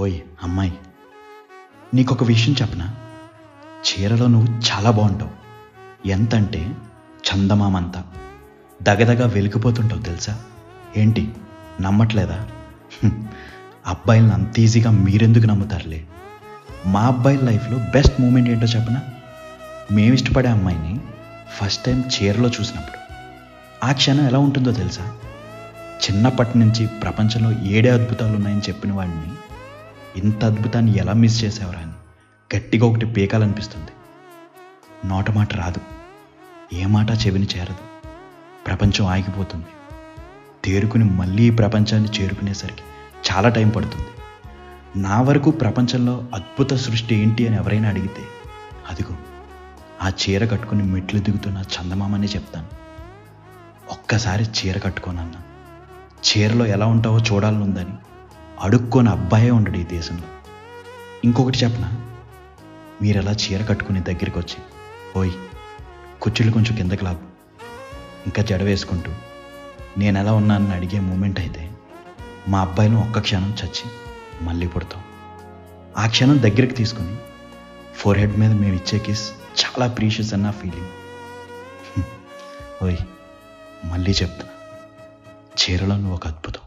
ఓయ్ అమ్మాయి, నీకొక విషయం చెప్పనా? చీరలో నువ్వు చాలా బాగుంటావు. ఎంతంటే చందమామంతా దగదగా వెలిగిపోతుంటావు తెలుసా? ఏంటి నమ్మట్లేదా? అబ్బాయిలను అంత ఈజీగా మీరెందుకు నమ్ముతారులే. మా అబ్బాయిల లైఫ్లో బెస్ట్ మూమెంట్ ఏంటో చెప్పనా? మేము ఇష్టపడే అమ్మాయిని ఫస్ట్ టైం చీరలో చూసినప్పుడు ఆ క్షణం ఎలా ఉంటుందో తెలుసా? చిన్నప్పటి నుంచి ప్రపంచంలో 7 అద్భుతాలు ఉన్నాయని చెప్పిన వాడిని ఇంత అద్భుతాన్ని ఎలా మిస్ చేసేవరా అని గట్టిగా ఒకటి పీకాలనిపిస్తుంది. నోట మాట రాదు, ఏ మాట చెవిని చేరదు. ప్రపంచం ఆగిపోతుంది. తేరుకుని మళ్ళీ ఈ ప్రపంచాన్ని చేరుకునేసరికి చాలా టైం పడుతుంది. నా వరకు ప్రపంచంలో అద్భుత సృష్టి ఏంటి అని ఎవరైనా అడిగితే అదిగో ఆ చీర కట్టుకుని మెట్లు దిగుతున్న చందమామనే చెప్తాను. ఒక్కసారి చీర కట్టుకోనన్నా, చీరలో ఎలా ఉంటావో చూడాలనుందని అడుక్కోని అబ్బాయే ఉండడు ఈ దేశంలో. ఇంకొకటి చెప్పనా? మీరెలా చీర కట్టుకుని దగ్గరికి వచ్చి ఓయ్ కుర్చీలు కొంచెం కిందకి లాగు, ఇంకా జడ వేసుకుంటూ నేను ఎలా ఉన్నానని అడిగే మూమెంట్ అయితే మా అబ్బాయిని ఒక్క క్షణం చచ్చి మళ్ళీ పుడతాం. ఆ క్షణం దగ్గరికి తీసుకుని ఫోర్ హెడ్ మీద మేము ఇచ్చే కిస్ చాలా ప్రీషియస్ అన్న ఫీలింగ్. ఓయ్ మళ్ళీ చెప్తున్నా, చీరలో నువ్వు ఒక అద్భుతం.